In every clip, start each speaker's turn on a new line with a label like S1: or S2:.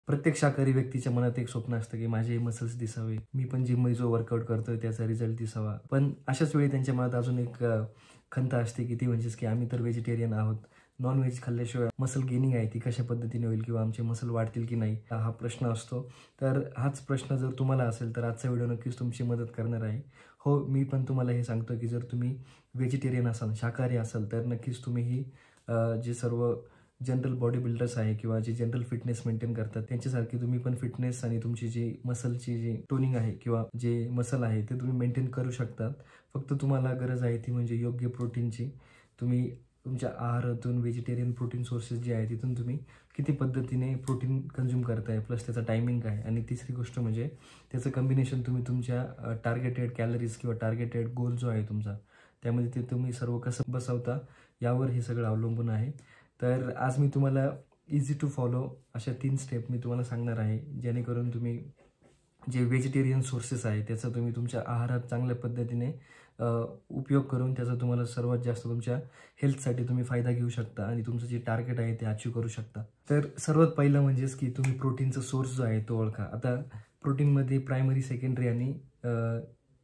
S1: प्रत्येक शाकाहारी व्यक्तीच्या मनात एक स्वप्न असतं की माझे मसल्स दिसावे, मी पण जिममध्ये जो वर्कआउट करतोय त्याचा रिझल्ट दिसावा. पण अशाच वेळी त्यांच्या मनात अजून एक खंत असते की ती म्हणजेच की आम्ही तर व्हेजिटेरियन आहोत. नॉन-व्हेज खाल्ल्याशिवाय मसल गेनिंग आहे ती कशा पद्धतीने होईल किंवा आमचे मसल वाढतील की नाही, हा प्रश्न असतो. तर हाच प्रश्न जर तुम्हाला असेल तर आजचा व्हिडिओ नक्कीच तुमची मदत करणार आहे. हो, मी पण तुम्हाला हे सांगतो की जर तुम्ही व्हेजिटेरियन असाल, शाकाहारी असाल तर नक्कीच तुम्ही ही जे सर्व जनरल बॉडी बिल्डर्स आहे किंवा जे जनरल फिटनेस मेंटेन करतात त्यांच्यासारखी तुम्ही पण फिटनेस आणि तुमची जी मसलची जी टोनिंग आहे किंवा जे मसल आहे ते तुम्ही मेंटेन करू शकतात. फक्त तुम्हाला गरज आहे ती म्हणजे योग्य प्रोटीनची. तुम्ही तुमच्या आहारातून व्हेजिटेरियन प्रोटीन सोर्सेस जे आहे तिथून तुम्ही किती पद्धतीने प्रोटीन कंझ्युम करताय, प्लस त्याचा टायमिंग काय, आणि तिसरी गोष्ट म्हणजे त्याचं कॉम्बिनेशन तुम्ही तुमच्या टार्गेटेड कॅलरीज किंवा टार्गेटेड गोल जो आहे तुमचा त्यामध्ये ते तुम्ही सर्व कसं बसवता यावर हे सगळं अवलंबून आहे. तर आज मी तुम्हाला इझी टू फॉलो अशा 3 स्टेप मी तुम्हाला सांगणार आहे, जेणेकरून तुम्ही जे व्हेजिटेरियन सोर्सेस आहे त्याचा तुम्ही तुमच्या आहारात चांगल्या पद्धतीने उपयोग करून त्याचा तुम्हाला सर्वात जास्त तुमच्या हेल्थसाठी तुम्ही फायदा घेऊ शकता आणि तुमचं जे टार्गेट आहे ते अचीव करू शकता. तर सर्वात पहिलं म्हणजेच की तुम्ही प्रोटीनचा सोर्स जो आहे तो ओळखा. आता प्रोटीनमध्ये प्रायमरी, सेकंडरी आणि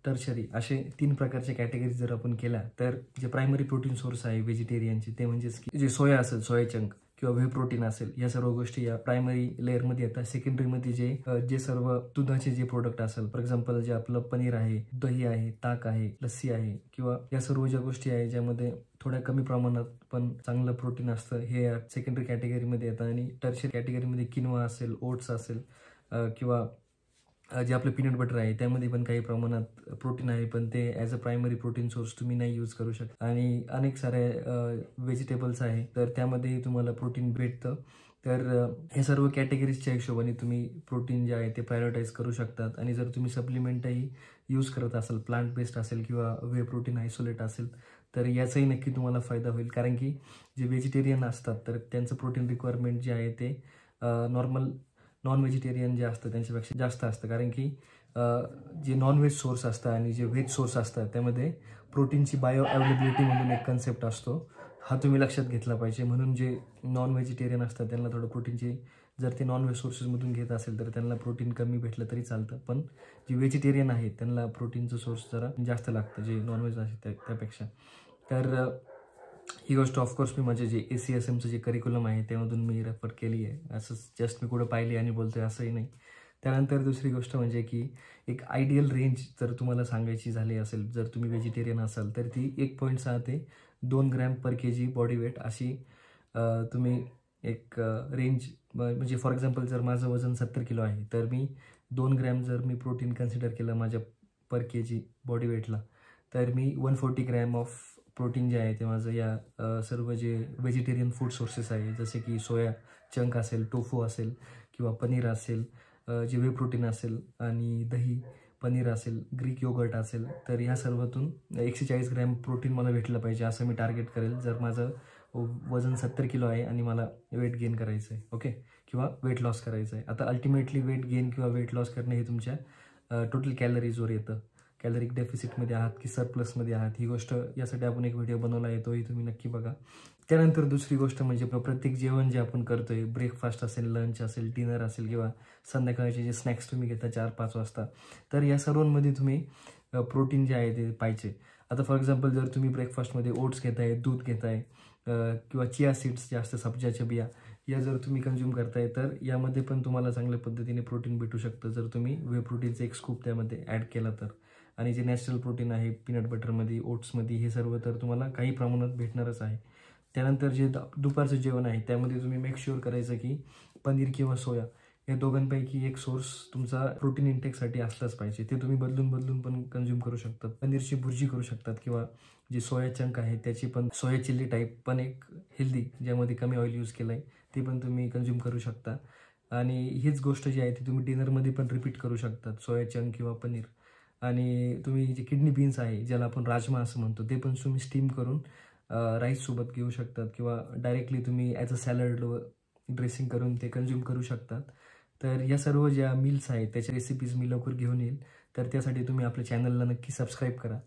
S1: टर्शरी असे 3 प्रकारच्या कॅटेगरीज जर आपण केल्या तर जे प्रायमरी प्रोटीन सोर्स आहे व्हेजिटेरियनचे ते म्हणजेच की जे सोया असेल, सोया चंक किंवा व्हे प्रोटीन असेल, या सर्व गोष्टी या प्रायमरी लेअरमध्ये येतात. सेकंडरीमध्ये जे सर्व दुधाचे जे प्रोडक्ट असेल, फॉर एक्झाम्पल जे आपलं पनीर आहे, दही आहे, ताक आहे, लस्सी आहे किंवा या सर्व ज्या गोष्टी आहे ज्यामध्ये थोड्या कमी प्रमाणात पण चांगलं प्रोटीन असतं, हे सेकंडरी कॅटेगरीमध्ये येतात. आणि टर्शरी कॅटेगरीमध्ये किनवा असेल, ओट्स असेल किंवा जे आपलं पीनट बटर आहे त्यामध्ये पण काही प्रमाणात प्रोटीन आहे, पण ते as a primary protein source तुम्ही नाही यूज करू शकता. आणि अनेक साऱ्या व्हेजिटेबल्स आहे तर त्यामध्ये तुम्हाला प्रोटीन भेटतं. तर हे सर्व कॅटेगरीजच्या हिशोबाने तुम्ही प्रोटीन जे आहे ते प्रायोरिटाईज करू शकतात. आणि जर तुम्ही सप्लिमेंटही यूज करत असाल, प्लांट बेस्ड असेल किंवा व्हे प्रोटीन आयसोलेट असेल, तर याचाही नक्की तुम्हाला फायदा होईल. कारण की जे व्हेजिटेरियन असतात तर त्यांचं प्रोटीन रिक्वायरमेंट जे आहे ते नॉर्मल नॉन व्हेजिटेरियन जे असतं त्यांच्यापेक्षा जास्त असतं. कारण की जे नॉन व्हेज सोर्स असतं आणि जे व्हेज सोर्स असतात त्यामध्ये प्रोटीनची बायो अवेलेबिलिटी म्हणून एक कन्सेप्ट असतो, हा तुम्ही लक्षात घेतला पाहिजे. म्हणून जे नॉन व्हेजिटेरियन असतात त्यांना थोडं प्रोटीनची, जर ते नॉन व्हेज सोर्सेसमधून घेत असेल तर त्यांना प्रोटीन कमी भेटलं तरी चालतं. पण जे व्हेजिटेरियन आहेत त्यांना प्रोटीनचं सोर्स जरा जास्त लागतं जे नॉन व्हेज आहे त्यापेक्षा. तर ही गोष्ट ऑफकोर्स मी माझे जे ACSMचं जे करिक्युलम आहे त्यामधून मी रेफर केली आहे. असंच जस्ट मी कुठं पाहिली आणि बोलतोय असंही नाही. त्यानंतर दुसरी गोष्ट म्हणजे की एक आयडियल रेंज जर तुम्हाला सांगायची झाली असेल, जर तुम्ही व्हेजिटेरियन असाल तर ती 1.6 ते 2 gram per kg body weight अशी तुम्ही एक रेंज, म्हणजे फॉर एक्झाम्पल जर माझं वजन 70 किलो आहे तर मी 2 ग्रॅम जर मी प्रोटीन कन्सिडर केलं माझ्या पर kg बॉडी वेटला, तर मी 140 ग्रॅम ऑफ प्रोटीन जे आहे ते माझं या सर्व जे व्हेजिटेरियन फूड सोर्सेस आहे जसे की सोया चंक असेल, टोफू असेल किंवा पनीर असेल, जे व्हे प्रोटीन असेल आणि दही, पनीर असेल, ग्रीक योगर्ट असेल, तर ह्या सर्वातून 140 ग्रॅम प्रोटीन मला भेटलं पाहिजे असं मी टार्गेट करेल जर माझं वजन 70 किलो आहे आणि मला वेट गेन करायचं आहे. ओके, किंवा वेट लॉस करायचं आहे. आता अल्टिमेटली वेट गेन किंवा वेट लॉस करणे हे तुमच्या टोटल कॅलरीजवर येतं. कॅलरिक डेफिसिटमध्ये आहात की सरप्लसमध्ये आहात, ही गोष्ट यासाठी आपण एक व्हिडिओ बनवला आहे, तोही तुम्ही नक्की बघा. त्यानंतर दुसरी गोष्ट म्हणजे प्रत्येक जेवण जे आपण करतोय, ब्रेकफास्ट असेल, लंच असेल, डिनर असेल किंवा संध्याकाळचे जे स्नॅक्स तुम्ही घेता 4-5 वाजता, तर या सर्वांमध्ये तुम्ही प्रोटीन जे आहे ते पाहिजे. आता फॉर एक्झाम्पल जर तुम्ही ब्रेकफास्टमध्ये ओट्स घेताय, दूध घेताय किंवा चिया सीड्स जे असतं, सब्जाच्या बिया, या जर तुम्ही कंझ्युम करताय तर यामध्ये पण तुम्हाला चांगल्या पद्धतीने प्रोटीन भेटू शकतं जर तुम्ही व्हे प्रोटीनचं एक स्कूप त्यामध्ये ॲड केला तर. आणि जे नॅचरल प्रोटीन आहे पीनट बटरमध्ये, ओट्समध्ये, हे सर्व तर तुम्हाला काही प्रमाणात भेटणारच आहे. त्यानंतर जे दुपारचं जेवण आहे त्यामध्ये तुम्ही मेक शुअर करायचं की पनीर किंवा सोया या दोघांपैकी एक सोर्स तुमचा प्रोटीन इंटेकसाठी असलाच पाहिजे. ते तुम्ही बदलून पण कंझ्युम करू शकतात. पनीरची भुर्जी करू शकतात किंवा जे सोया चंक आहे त्याची पण सोया चिल्ली टाईप पण एक हेल्दी, ज्यामध्ये कमी ऑइल यूज केलं आहे, ते पण तुम्ही कंझ्युम करू शकता. आणि हीच गोष्ट जी आहे ती तुम्ही डिनरमध्ये पण रिपीट करू शकतात, सोया चंक किंवा पनीर. आणि तुम्ही जे किडनी बीन्स आहे ज्याला आपण राजमा असं म्हणतो, ते पण तुम्ही स्टीम करून राईससोबत घेऊ शकतात किंवा डायरेक्टली तुम्ही ॲज अ सॅलड ड्रेसिंग करून ते कंझ्युम करू शकतात. तर या सर्व ज्या मील्स आहेत त्याच्या रेसिपीज मी लवकर घेऊन येईल, तर त्यासाठी तुम्ही आपल्या चॅनलला नक्की सबस्क्राईब करा.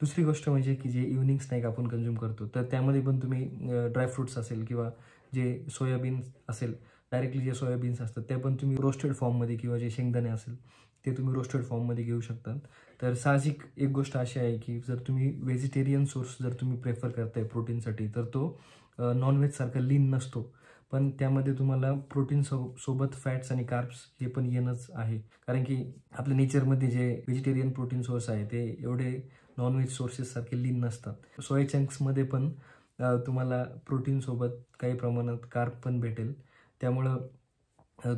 S1: दुसरी गोष्ट म्हणजे की जे इव्हनिंग स्नॅक आपण कंझ्युम करतो तर त्यामध्ये पण तुम्ही ड्रायफ्रूट्स असेल किंवा जे सोयाबीन असेल, डायरेक्टली जे सोयाबीन्स असतात ते पण तुम्ही रोस्टेड फॉर्ममध्ये किंवा जे शेंगदाणे असेल ते तुम्ही रोस्टेड फॉर्ममध्ये घेऊ शकता. तर साहजिक एक गोष्ट अशी आहे की जर तुम्ही व्हेजिटेरियन सोर्स जर तुम्ही प्रेफर करताय प्रोटीनसाठी तर तो नॉनव्हेजसारखा लीन नसतो, पण त्यामध्ये तुम्हाला प्रोटीन सोबत फॅट्स आणि कार्ब्स हे पण येणंच आहे. कारण की आपल्या नेचरमध्ये जे व्हेजिटेरियन प्रोटीन सोर्स आहे ते एवढे नॉनव्हेज सोर्सेससारखे लीन नसतात. सोया चंक्समध्ये पण तुम्हाला प्रोटीनसोबत काही प्रमाणात कार्ब पण भेटेल. त्यामुळं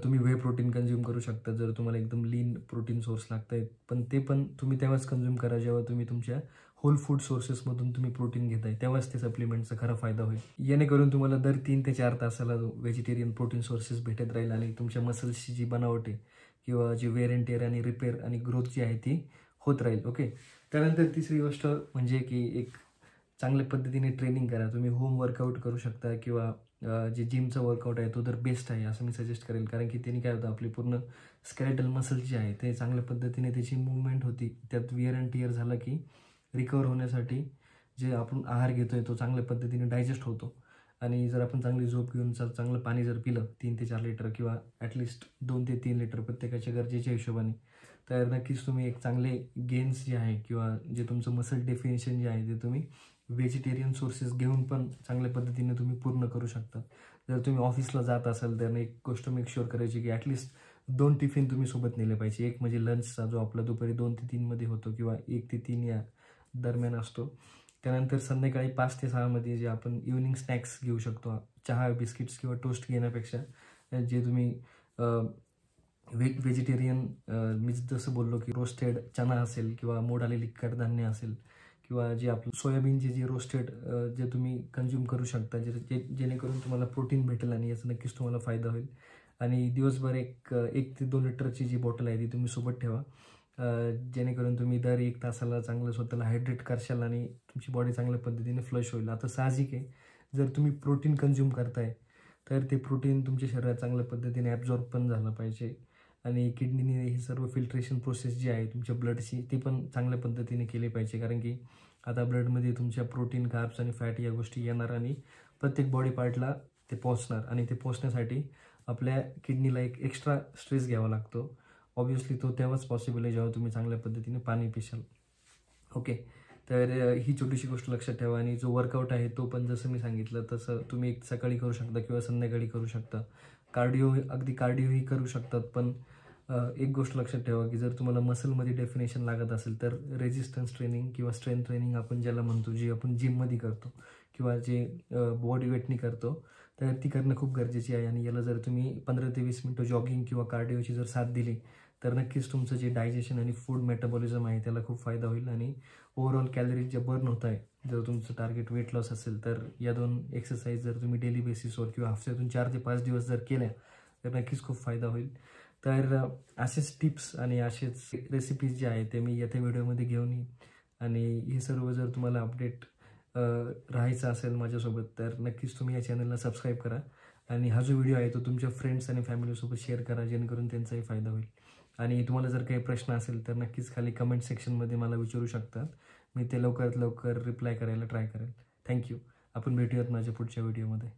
S1: तुम्ही व्हे प्रोटीन कंझ्युम करू शकता जर तुम्हाला एकदम लीन प्रोटीन सोर्स लागत आहेत. पण ते पण तुम्ही तेव्हाच कंझ्युम करा जेव्हा तुम्ही तुमच्या होल फूड सोर्सेसमधून तुम्ही प्रोटीन घेताय, तेव्हाच ते सप्लिमेंटचा खरा फायदा होईल. जेणेकरून तुम्हाला दर 3 ते 4 तासाला व्हेजिटेरियन प्रोटीन सोर्सेस भेटत राहील आणि तुमच्या मसल्सची जी बनावट आहे किंवा जी वेअर अँड टेअर आणि रिपेअर आणि ग्रोथ जी आहे ती होत राहील. ओके. त्यानंतर तिसरी गोष्ट म्हणजे की एक चांगल्या पद्धतीने ट्रेनिंग करा. तुम्ही होम वर्कआउट करू शकता किंवा जे जिमचा वर्कआउट आहे तो तर बेस्ट आहे असं मी सजेस्ट करेल. कारण की त्यांनी काय होतं, आपली पूर्ण स्केलेटल मसल्स जे आहे ते चांगल्या पद्धतीने त्याची मूवमेंट होती. त्यात विअर अँड टिअर झालं की रिकवर होण्यासाठी जे आपण आहार घेतोय तो चांगल्या पद्धतीने डायजेस्ट होतो. आणि जर आपण चांगली झोप घेऊन चांगलं पाणी जर पिलं 3 ते 4 लिटर किंवा ॲटलिस्ट 2 ते 3 लिटर प्रत्येकाच्या गरजेच्या हिशोबाने, तर नक्कीच तुम्ही एक चांगले गेन्स जे आहे किंवा जे तुमचं मसल डेफिनेशन जे आहे ते तुम्ही व्हेजिटेरियन सोर्सेस घेऊन पण चांगल्या पद्धतीने तुम्ही पूर्ण करू शकता. जर तुम्ही ऑफिसला जात असाल तर एक गोष्ट मेक शुअर करायची की ॲटलिस्ट 2 टिफिन तुम्ही सोबत नेले पाहिजे. एक म्हणजे लंचचा जो आपला दुपारी 2 ते 3 मध्ये होतो किंवा 1 ते 3 या दरम्यान असतो. त्यानंतर संध्याकाळी 5 ते 6 मध्ये जे आपण इव्हनिंग स्नॅक्स घेऊ शकतो. चहा, बिस्किट्स किंवा टोस्ट घेण्यापेक्षा जे तुम्ही व्हेजिटेरियन मी जसं बोललो की रोस्टेड चना असेल किंवा मोड आलेली कडधान्य असेल किंवा जे आपलं सोयाबीनचे जे रोस्टेड जे तुम्ही कंझ्युम करू शकता, जेणेकरून तुम्हाला प्रोटीन भेटेल आणि याचा नक्कीच तुम्हाला फायदा होईल. आणि दिवसभर 1 ते 2 लिटरची जी बॉटल आहे ती तुम्ही सोबत ठेवा, जेणेकरून तुम्ही दर 1 तासाला चांगलं स्वतःला हायड्रेट करशाल आणि तुमची बॉडी चांगल्या पद्धतीने फ्लश होईल. आता साहजिक आहे, जर तुम्ही प्रोटीन कंझ्युम करताय तर ते प्रोटीन तुमच्या शरीरात चांगल्या पद्धतीने ॲब्झॉर्ब पण झालं पाहिजे आणि किडनीने ही सर्व फिल्ट्रेशन प्रोसेस जी आहे तुमच्या ब्लडची ती पण चांगल्या पद्धतीने केली पाहिजे. कारण की आता ब्लडमध्ये तुमच्या प्रोटीन, कार्ब्स आणि फॅट या गोष्टी येणार आणि प्रत्येक बॉडी पार्टला ते पोहोचणार आणि ते पोहोचण्यासाठी आपल्या किडनीला एक एक्स्ट्रा स्ट्रेस घ्यावा लागतो. ऑब्व्हियसली तो तेव्हाच पॉसिबल आहे जेव्हा तुम्ही चांगल्या पद्धतीने पाणी पिशाल. ओके. तर ही छोटीशी गोष्ट लक्षात ठेवा. आणि जो वर्कआउट आहे तो पण जसं मी सांगितलं तसं तुम्ही एक सकाळी करू शकता किंवा संध्याकाळी करू शकता. अगदी कार्डिओही करू शकतात. पण एक गोष्ट लक्षात ठेवा की जर तुम्हाला मसलमध्ये डेफिनेशन लागत असेल तर रेजिस्टन्स ट्रेनिंग किंवा स्ट्रेंथ ट्रेनिंग आपण ज्याला म्हणतो, जी आपण जिममध्ये करतो किंवा जे बॉडी वेटनी करतो, तर ती करणं खूप गरजेची आहे. आणि याला जर तुम्ही 15 ते 20 मिनटं जॉगिंग किंवा कार्डिओची जर साथ दिली तर नक्कीच तुमचं जे डायजेशन आणि फूड मेटाबॉलिझम आहे त्याला खूप फायदा होईल आणि ओव्हरऑल कॅलरीज जे बर्न होत आहे, जर तुमचं टार्गेट वेट लॉस असेल तर या 2 एक्सरसाइज जर तुम्ही डेली बेसिसवर किंवा हफ्त्यातून 4 ते 5 दिवस जर केल्या तर नक्कीच खूप फायदा होईल. तर असेच टिप्स आणि असेच रेसिपीज जे आहेत ते मी येत्या व्हिडिओमध्ये घेऊन येईन. आणि हे सर्व जर तुम्हाला अपडेट राहायचं असेल माझ्यासोबत तर नक्कीच तुम्ही या चॅनलला सबस्क्राईब करा आणि हा जो व्हिडिओ आहे तो तुमच्या फ्रेंड्स आणि फॅमिलीसोबत शेअर करा, जेणेकरून त्यांचाही फायदा होईल. आणि तुम्हाला जर काही प्रश्न असेल तर नक्कीच खाली कमेंट सेक्शनमध्ये मला विचारू शकतात. मी ते लवकरात लवकर रिप्लाय करायला ट्राय करेल. थँक्यू. आपण भेटूयात माझ्या पुढच्या व्हिडिओमध्ये.